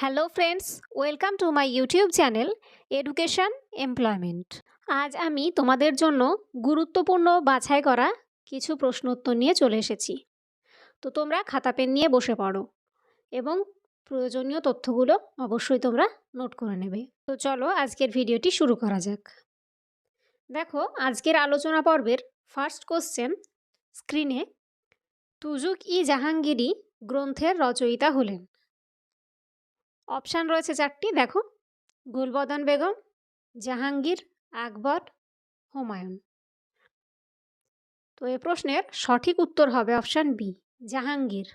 Hello friends, welcome to my YouTube channel education employment. আজ আমি তোমাদের জন্য গুরুত্বপূর্ণ বাছাই করা কিছু প্রশ্নোত্তর নিয়ে চলে এসেছি। তো তোমরা খাতা পেন নিয়ে বসে পড়ো এবং প্রয়োজনীয় তথ্যগুলো অবশ্যই তোমরা নোট করে নেবে। তো চলো আজকের ভিডিওটি শুরু করা যাক। দেখো, আজকের আলোচনা পর্বের ফার্স্ট কোশ্চেন স্ক্রিনে। তুজুক-ই জাহাঙ্গীরি গ্রন্থের রচয়িতা হলেন। অপশান রয়েছে চারটি, দেখো: গুলবদন বেগম, জাহাঙ্গীর, আকবর, হুমায়ুন। তো এই প্রশ্নের সঠিক উত্তর হবে অপশান বি, জাহাঙ্গীর।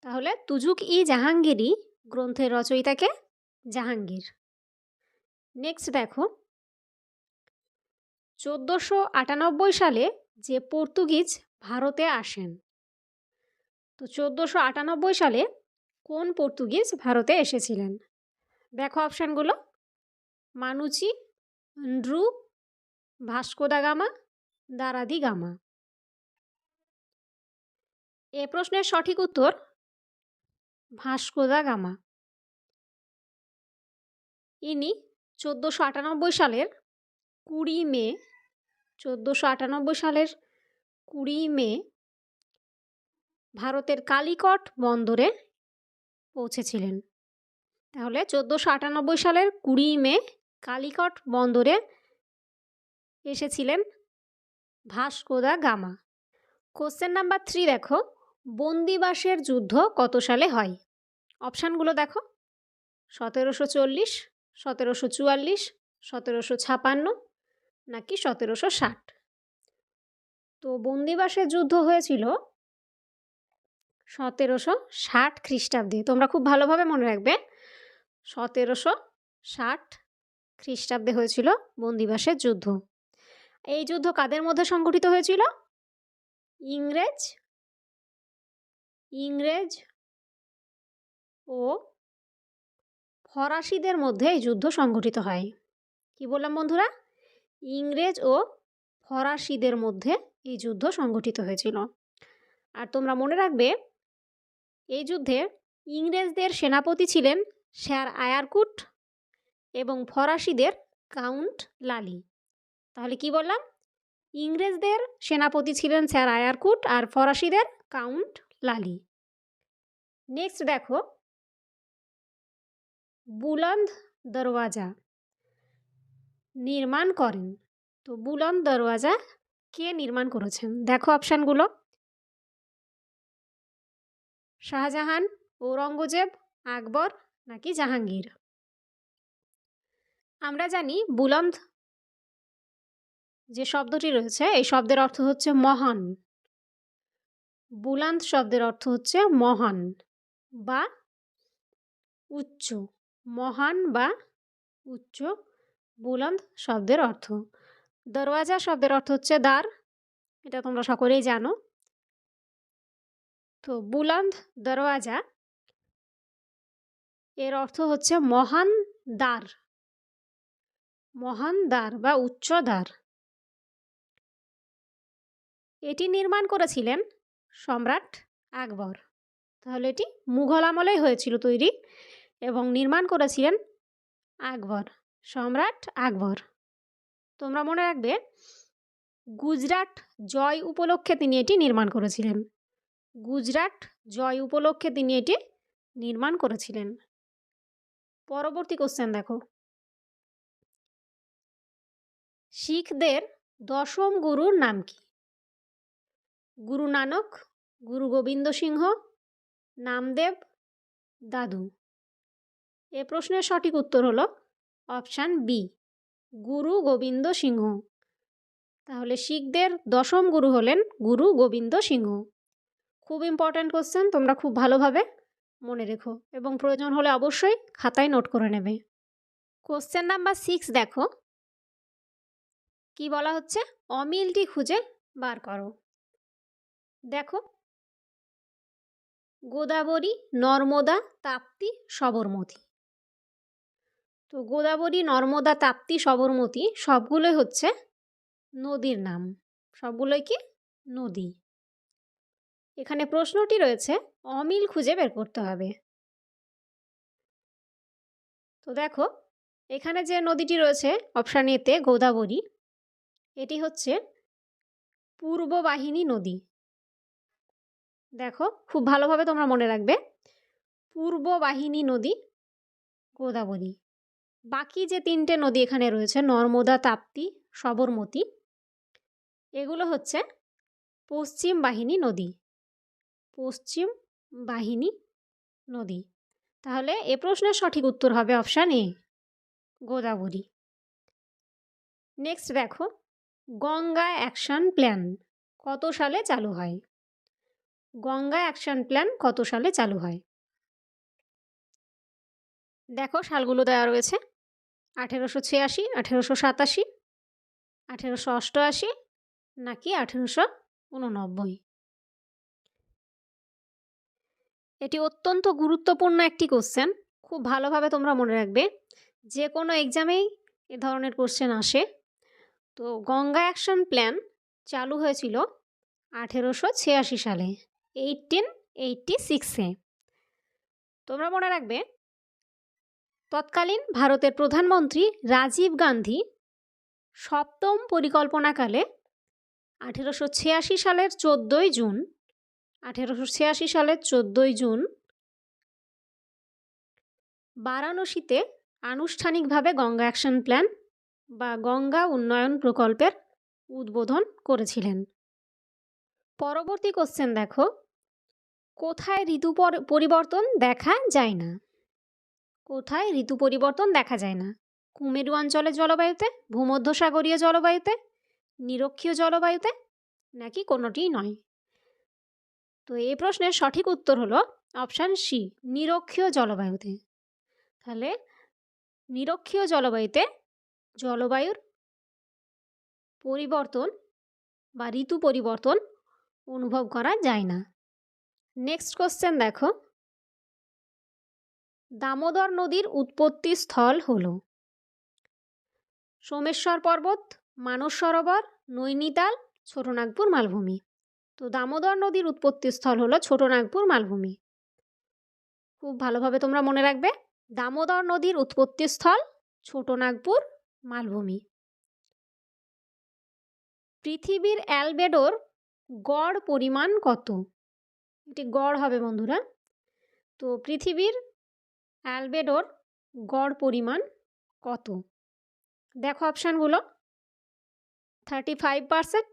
তাহলে তুজুক-ই জাহাঙ্গীরি গ্রন্থের রচয়িতাকে জাহাঙ্গীর। নেক্সট দেখো, 1498 সালে যে পর্তুগিজ ভারতে আসেন। তো 1498 সালে কোন পর্তুগিজ ভারতে এসেছিলেন? দেখো অপশানগুলো: Manucci, Drew, Vasco da Gama, দারাদি গামা। এ প্রশ্নের সঠিক উত্তর ভাস্কো দা গামা। ইনি 1498 সালের 20 মে 1498 সালের 20 মে ভারতের কালিকট বন্দরে পৌঁছেছিলেন। তাহলে 1498 সালের 20 মে কালিকট বন্দরে এসেছিলেন Vasco da gamma. Question number 3 দেখো, বন্দিবাসের যুদ্ধ কত সালে হয়? অপশানগুলো দেখো: 1740, 1744, 1756 নাকি 1760। তো বন্দিবাসের যুদ্ধ হয়েছিল 1760 খ্রিস্টাব্দে। তোমরা খুব ভালোভাবে মনে রাখবে, 1760 খ্রিস্টাব্দে হয়েছিল বন্দিবাসের যুদ্ধ। এই যুদ্ধ কাদের মধ্যে সংঘটিত হয়েছিল? ইংরেজ ও ফরাসিদের মধ্যে এই যুদ্ধ সংঘটিত হয়। কি বললাম বন্ধুরা? ইংরেজ ও ফরাসিদের মধ্যে এই যুদ্ধ সংঘটিত হয়েছিল। আর তোমরা মনে রাখবে, এই যুদ্ধে ইংরেজদের সেনাপতি ছিলেন স্যার আয়ারকুট এবং ফরাসিদের কাউন্ট লালি। তাহলে কি বললাম? ইংরেজদের সেনাপতি ছিলেন স্যার আয়ারকুট আর ফরাসিদের কাউন্ট লালি। নেক্সট দেখো, বুলন্দ দরওয়াজা নির্মাণ করেন। তো বুলন্দ দরওয়াজা কে নির্মাণ করেছেন? দেখো অপশানগুলো: শাহজাহান, ঔরঙ্গজেব, আকবর নাকি জাহাঙ্গীর। আমরা জানি বুলন্দ যে শব্দটি রয়েছে, এই শব্দের অর্থ হচ্ছে মহান। বুলন্দ শব্দের অর্থ হচ্ছে মহান বা উচ্চ। মহান বা উচ্চ বুলন্দ শব্দের অর্থ। দরওয়াজা শব্দের অর্থ হচ্ছে দ্বার, এটা তোমরা সকলেই জানো। তো বুলন্দ দরওয়াজা এর অর্থ হচ্ছে মহান দ্বার, মহান দ্বার বা উচ্চ দ্বার। এটি নির্মাণ করেছিলেন সম্রাট আকবর। তাহলে এটি মুঘল আমলেই হয়েছিল তৈরি এবং নির্মাণ করেছিলেন আকবর, সম্রাট আকবর। তোমরা মনে রাখবে, গুজরাট জয় উপলক্ষে তিনি এটি নির্মাণ করেছিলেন। গুজরাট জয় উপলক্ষে তিনি এটি নির্মাণ করেছিলেন। পরবর্তী কোশ্চেন দেখো, শিখদের দশম গুরুর নাম কি? গুরু নানক, গুরু গোবিন্দ সিংহ, নামদেব, দাদু। এ প্রশ্নের সঠিক উত্তর হলো অপশান বি, গুরু গোবিন্দ সিংহ। তাহলে শিখদের দশম গুরু হলেন গুরু গোবিন্দ সিংহ। খুব ইম্পর্ট্যান্ট কোশ্চেন, তোমরা খুব ভালোভাবে মনে রেখো এবং প্রয়োজন হলে অবশ্যই খাতায় নোট করে নেবে। কোশ্চেন নাম্বার 6 দেখো, কি বলা হচ্ছে? অমিলটি খুঁজে বার করো। দেখো, গোদাবরী, নর্মদা, তাপ্তি, সবরমতী। তো গোদাবরী, নর্মদা, তাপ্তি, সবরমতী সবগুলোই হচ্ছে নদীর নাম। সবগুলোই কি? নদী। এখানে প্রশ্নটি রয়েছে অমিল খুঁজে বের করতে হবে। তো দেখো এখানে যে নদীটি রয়েছে অপশান এতে গোদাবরী, এটি হচ্ছে পূর্ব বাহিনী নদী। দেখো খুব ভালোভাবে তোমরা মনে রাখবে, পূর্ব বাহিনী নদী গোদাবরী। বাকি যে তিনটে নদী এখানে রয়েছে নর্মদা, তাপ্তি, সবরমতী, এগুলো হচ্ছে পশ্চিম বাহিনী নদী। পশ্চিম বাহিনী নদী। তাহলে এ প্রশ্নের সঠিক উত্তর হবে অপশান এ, গোদাবরী। নেক্সট দেখো, গঙ্গা অ্যাকশন প্ল্যান কত সালে চালু হয়? গঙ্গা অ্যাকশন প্ল্যান কত সালে চালু হয়? দেখো সালগুলো দেওয়া রয়েছে, 1886, 1887, 1888 নাকি 1889। এটি অত্যন্ত গুরুত্বপূর্ণ একটি কোশ্চেন, খুব ভালোভাবে তোমরা মনে রাখবে, যে কোনো এক্সামেই এ ধরনের কোশ্চেন আসে। তো গঙ্গা অ্যাকশন প্ল্যান চালু হয়েছিল 1886 সালে, 1886-এ। তোমরা মনে রাখবে তৎকালীন ভারতের প্রধানমন্ত্রী রাজীব গান্ধী সপ্তম পরিকল্পনাকালে 1886 সালের 14ই জুন 1886 সালের 14ই জুন বারাণসীতে আনুষ্ঠানিকভাবে গঙ্গা অ্যাকশন প্ল্যান বা গঙ্গা উন্নয়ন প্রকল্পের উদ্বোধন করেছিলেন। পরবর্তী কোশ্চেন দেখো, কোথায় ঋতু পরিবর্তন দেখা যায় না? কোথায় ঋতু পরিবর্তন দেখা যায় না? কুমেরু অঞ্চলের জলবায়ুতে, ভূমধ্যসাগরীয় জলবায়ুতে, নিরক্ষীয় জলবায়ুতে নাকি কোনোটিই নয়? তো এই প্রশ্নের সঠিক উত্তর হলো অপশান সি, নিরক্ষীয় জলবায়ুতে। তাহলে নিরক্ষীয় জলবায়ুতে জলবায়ুর পরিবর্তন বা ঋতু পরিবর্তন অনুভব করা যায় না। নেক্সট কোশ্চেন দেখো, দামোদর নদীর উৎপত্তি স্থল হল সোমেশ্বর পর্বত, মানস সরোবর, নৈনিতাল, ছোটনাগপুর মালভূমি। তো দামোদর নদীর উৎপত্তি স্থল হলো ছোটনাগপুর মালভূমি। খুব ভালোভাবে তোমরা মনে রাখবে, দামোদর নদীর উৎপত্তি স্থল ছোটনাগপুর মালভূমি। পৃথিবীর অ্যালবেডোর গড় পরিমাণ কত? এটি গড় হবে বন্ধুরা। তো পৃথিবীর অ্যালবেডোর গড় পরিমাণ কত? দেখো অপশানগুলো, 35%,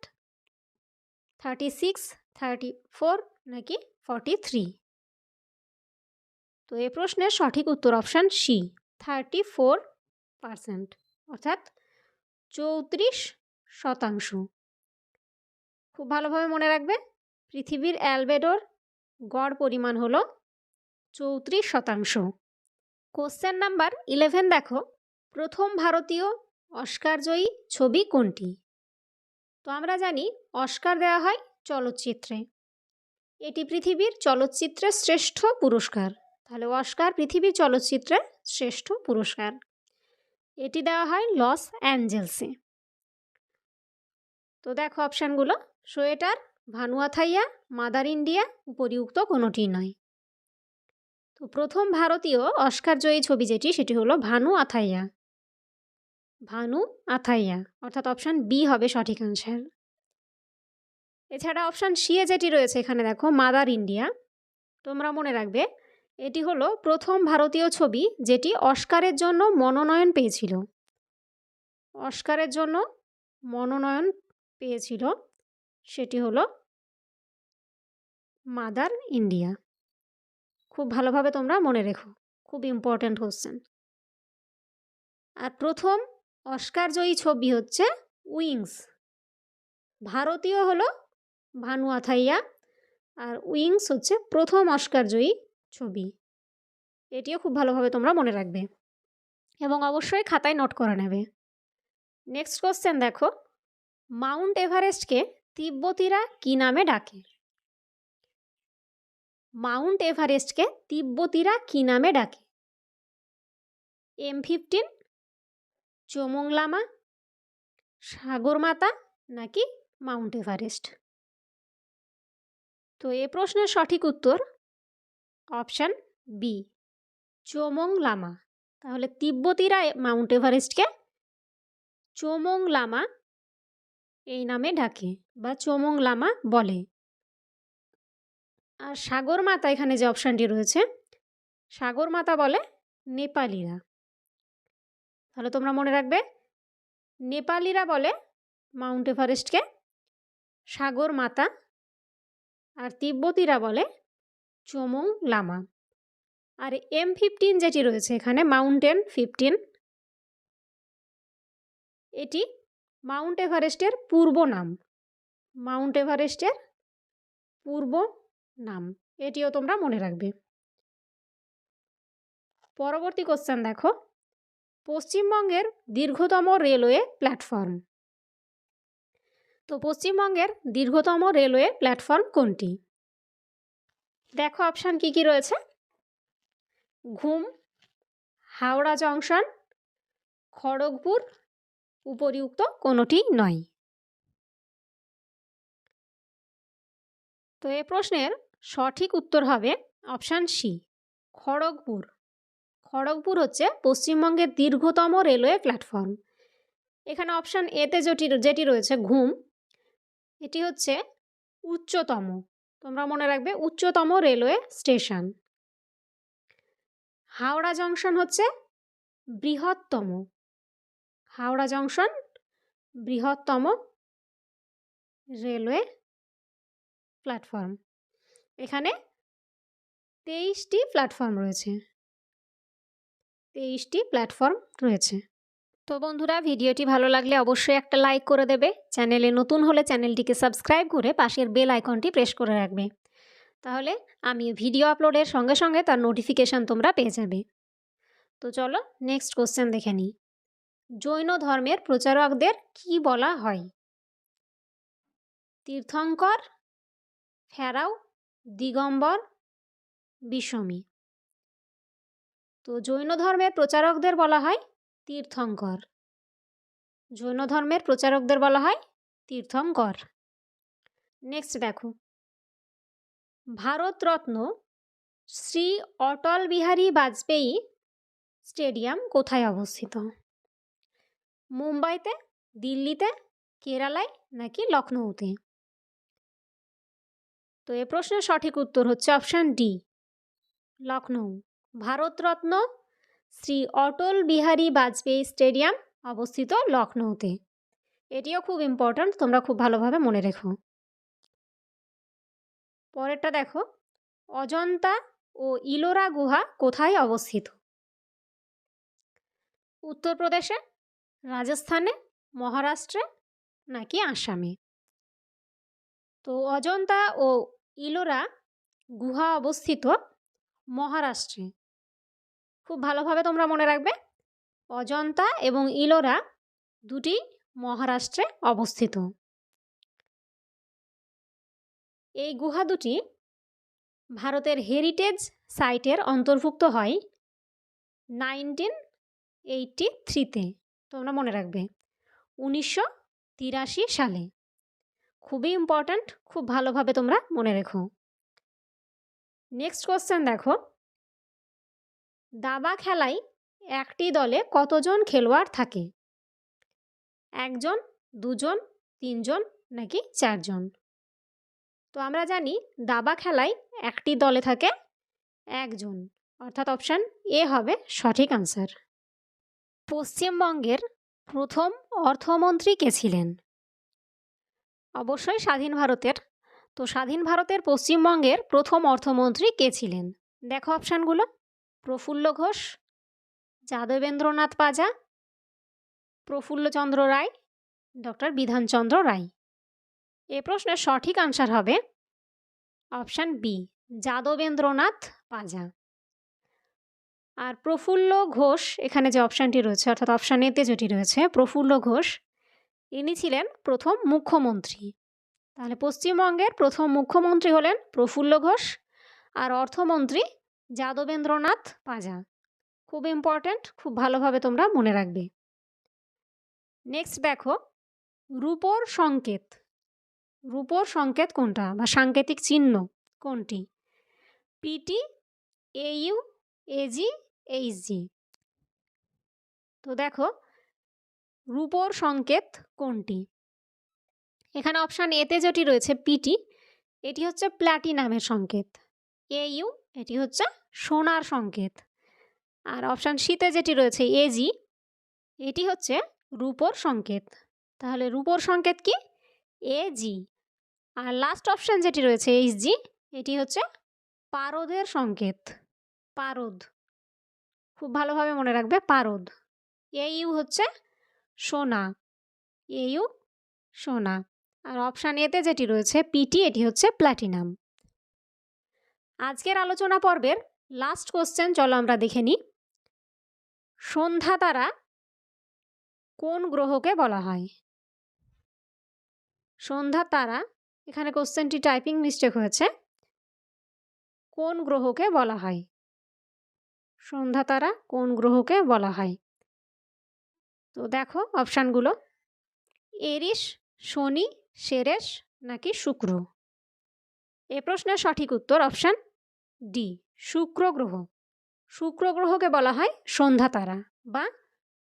36, 34 নাকি 43। তো এই প্রশ্নের সঠিক উত্তর অপশান সি, 34%, অর্থাৎ 34%। খুব ভালোভাবে মনে রাখবে, পৃথিবীর অ্যালবেডোর গড় পরিমাণ হলো 34%। কোশ্চেন নাম্বার 11 দেখো, প্রথম ভারতীয় অস্কারজয়ী ছবি কোনটি? তো আমরা জানি অস্কার দেওয়া হয় চলচ্চিত্রে, এটি পৃথিবীর চলচ্চিত্রের শ্রেষ্ঠ পুরস্কার। তাহলে অস্কার পৃথিবীর চলচ্চিত্রের শ্রেষ্ঠ পুরস্কার, এটি দেওয়া হয় লস অ্যাঞ্জেলসে। তো দেখো অপশানগুলো, sweater, Bhanu Athaiya, mother India, উপরিউক্ত কোনোটি নয়। তো প্রথম ভারতীয় অস্কারজয়ী ছবি যেটি, সেটি হলো ভানু আথাইয়া। ভানু আথাইয়া, অর্থাৎ অপশান বি হবে সঠিক অ্যান্সার। এছাড়া অপশান সি এ যেটি রয়েছে এখানে দেখো মাদার ইন্ডিয়া, তোমরা মনে রাখবে এটি হলো প্রথম ভারতীয় ছবি যেটি অস্কারের জন্য মনোনয়ন পেয়েছিল। অস্কারের জন্য মনোনয়ন পেয়েছিল, সেটি হলো মাদার ইন্ডিয়া। খুব ভালোভাবে তোমরা মনে রেখো, খুব ইম্পর্ট্যান্ট কোশ্চেন। আর প্রথম অস্কারজয়ী ছবি হচ্ছে উইংস। ভারতীয় হলো ভানু আথাইয়া, আর উইংস হচ্ছে প্রথম অস্কারজয়ী ছবি। এটিও খুব ভালোভাবে তোমরা মনে রাখবে এবং অবশ্যই খাতায় নোট করে নেবে। নেক্সট কোশ্চেন দেখো, মাউন্ট এভারেস্টকে তিব্বতীরা কী নামে ডাকে? মাউন্ট এভারেস্টকে তিব্বতীরা কী নামে ডাকে? M15, চোমংলামা, সাগরমাতা নাকি মাউন্ট এভারেস্ট? তো এ প্রশ্নের সঠিক উত্তর অপশান বি, চোমংলামা। তাহলে তিব্বতীরা মাউন্ট এভারেস্টকে চোমং লামা এই নামে ডাকে বা চোমং লামা বলে। আর সাগরমাতা এখানে যে অপশানটি রয়েছে, সাগরমাতা বলে নেপালিরা। তাহলে তোমরা মনে রাখবে, নেপালিরা বলে মাউন্ট এভারেস্টকে সাগরমাতা, আর তিব্বতীরা বলে চোমং লামা। আর M15 যেটি রয়েছে এখানে, মাউন্টেন 15, এটি মাউন্ট এভারেস্টের পূর্ব নাম, মাউন্ট এভারেস্টের পূর্ব নাম, এটিও তোমরা মনে রাখবে। পরবর্তী কোশ্চেন দেখো, পশ্চিমবঙ্গের দীর্ঘতম রেলওয়ে প্ল্যাটফর্ম। তো পশ্চিমবঙ্গের দীর্ঘতম রেলওয়ে প্ল্যাটফর্ম কোনটি? দেখো অপশান কি কি রয়েছে। ঘুম, হাওড়া জংশন, খড়গপুর, উপরিউক্ত কোনোটি নয়। তো এই প্রশ্নের সঠিক উত্তর হবে অপশান সি, খড়গপুর। খড়গপুর হচ্ছে পশ্চিমবঙ্গের দীর্ঘতম রেলওয়ে প্ল্যাটফর্ম। এখানে অপশান এতে যেটি রয়েছে ঘুম, এটি হচ্ছে উচ্চতম, তোমরা মনে রাখবে উচ্চতম রেলওয়ে স্টেশন। হাওড়া জংশন হচ্ছে বৃহত্তম, হাওড়া জংশন বৃহত্তম রেলওয়ে প্ল্যাটফর্ম। এখানে 23টি প্ল্যাটফর্ম রয়েছে, 23টি প্ল্যাটফর্ম রয়েছে। তো বন্ধুরা, ভিডিওটি ভালো লাগলে অবশ্যই একটা লাইক করে দেবে। চ্যানেলে নতুন হলে চ্যানেলটিকে সাবস্ক্রাইব করে পাশের বেল আইকনটি প্রেস করে রাখবে, তাহলে আমি ভিডিও আপলোডের সঙ্গে সঙ্গে তার নোটিফিকেশান তোমরা পেয়ে যাবে। তো চলো নেক্সট কোশ্চেন দেখে নিই। জৈন ধর্মের প্রচারকদের কি বলা হয়? তীর্থঙ্কর, ফেরাও, দিগম্বর, বিষমী। তো জৈন ধর্মের প্রচারকদের বলা হয় তীর্থঙ্কর, জৈন ধর্মের প্রচারকদের বলা হয় তীর্থঙ্কর। নেক্সট দেখো, ভারতরত্ন শ্রী অটল বিহারী বাজপেয়ী স্টেডিয়াম কোথায় অবস্থিত? মুম্বাইতে, দিল্লিতে, কেরালায় নাকি লখনৌতে? তো এ প্রশ্নের সঠিক উত্তর হচ্ছে option D, Lucknow. Bharat Ratna Shri Atal Bihari Vajpayee stadium অবস্থিত লখনৌতে। এটিও খুব ইম্পর্ট্যান্ট, তোমরা খুব ভালোভাবে মনে রেখো। পরেরটা দেখো, অজন্তা ও ইলোরা গুহা কোথায় অবস্থিত? উত্তরপ্রদেশে, রাজস্থানে, মহারাষ্ট্রে নাকি আসামে? তো অজন্তা ও ইলোরা গুহা অবস্থিত মহারাষ্ট্রে। খুব ভালোভাবে তোমরা মনে রাখবে, অজন্তা এবং ইলোরা দুটি মহারাষ্ট্রে অবস্থিত। এই গুহা দুটি ভারতের হেরিটেজ সাইটের অন্তর্ভুক্ত হয় 1983-তে, তোমরা মনে রাখবে 1983 সালে। খুবই ইম্পর্ট্যান্ট, খুব ভালোভাবে তোমরা মনে রেখো। নেক্সট কোশ্চেন দেখো, দাবা খেলায় একটি দলে কতজন খেলোয়াড় থাকে? 1 জন, 2 জন, 3 জন নাকি 4 জন? তো আমরা জানি দাবা খেলায় একটি দলে থাকে 1 জন, অর্থাৎ অপশান এ হবে সঠিক আনসার। পশ্চিমবঙ্গের প্রথম অর্থমন্ত্রী কে ছিলেন? অবশ্যই স্বাধীন ভারতের। তো স্বাধীন ভারতের পশ্চিমবঙ্গের প্রথম অর্থমন্ত্রী কে ছিলেন? দেখো অপশানগুলো, প্রফুল্ল ঘোষ, যাদবেন্দ্রনাথ পাজা, প্রফুল্লচন্দ্র রায়, ডক্টর বিধানচন্দ্র রায়। এ প্রশ্নের সঠিক আনসার হবে অপশান বি, যাদবেন্দ্রনাথ পাজা। আর প্রফুল্ল ঘোষ, এখানে যে অপশানটি রয়েছে অর্থাৎ অপশান এতে যেটি রয়েছে প্রফুল্ল ঘোষ, ইনি ছিলেন প্রথম মুখ্যমন্ত্রী। তাহলে পশ্চিমবঙ্গের প্রথম মুখ্যমন্ত্রী হলেন প্রফুল্ল ঘোষ, আর অর্থমন্ত্রী যাদবেন্দ্রনাথ পাজা। খুব ইম্পর্ট্যান্ট, খুব ভালোভাবে তোমরা মনে রাখবে। নেক্সট দেখো, রূপোর সংকেত, রূপোর সংকেত কোনটা বা সাংকেতিক চিহ্ন কোনটি? PT, AU, AG, HG। তো দেখো রূপোর সংকেত কোনটি? এখানে অপশান এতে যেটি রয়েছে পিটি, এটি হচ্ছে প্ল্যাটিনামের সংকেত। AU এটি হচ্ছে সোনার সংকেত। আর অপশান সিতে যেটি রয়েছে AG, এটি হচ্ছে রূপোর সংকেত। তাহলে রূপোর সংকেত কি? AG। আর লাস্ট অপশান যেটি রয়েছে HG, এটি হচ্ছে পারদের সংকেত। পারদ, খুব ভালোভাবে মনে রাখবে, পারদ। AU হচ্ছে সোনা, AU সোনা। আর অপশান এতে যেটি রয়েছে পিটি, এটি হচ্ছে প্ল্যাটিনাম। আজকের আলোচনা পর্বের লাস্ট কোশ্চেন চলো আমরা দেখে নিই। সন্ধ্যা তারা কোন গ্রহকে বলা হয়? সন্ধ্যা তারা, এখানে কোশ্চেনটি টাইপিং মিস্টেক হয়েছে, কোন গ্রহকে বলা হয়? সন্ধ্যা তারা কোন গ্রহকে বলা হয়? তো দেখো অপশানগুলো, এরিস, শনি, সেরেস নাকি শুক্র? এ প্রশ্নের সঠিক উত্তর অপশান ডি, শুক্র গ্রহ। শুক্র গ্রহকে বলা হয় সন্ধ্যা তারা বা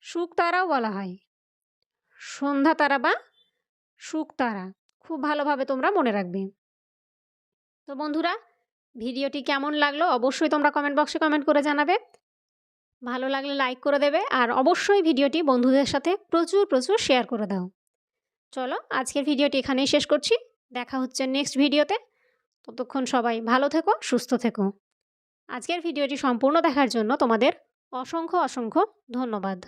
শুক তারাও বলা হয়। সন্ধ্যা তারা বা শুক তারা, খুব ভালোভাবে তোমরা মনে রাখবে। তো বন্ধুরা, ভিডিওটি কেমন লাগলো অবশ্যই তোমরা কমেন্ট বক্সে কমেন্ট করে জানাবে। ভালো লাগলে লাইক করে দেবে, আর অবশ্যই ভিডিওটি বন্ধুদের সাথে প্রচুর প্রচুর শেয়ার করে দাও। চলো আজকের ভিডিওটি এখানেই শেষ করছি, দেখা হচ্ছে নেক্সট ভিডিওতে। ততক্ষণ সবাই ভালো থেকো, সুস্থ থেকো। আজকের ভিডিওটি সম্পূর্ণ দেখার জন্য তোমাদের অসংখ্য অসংখ্য ধন্যবাদ।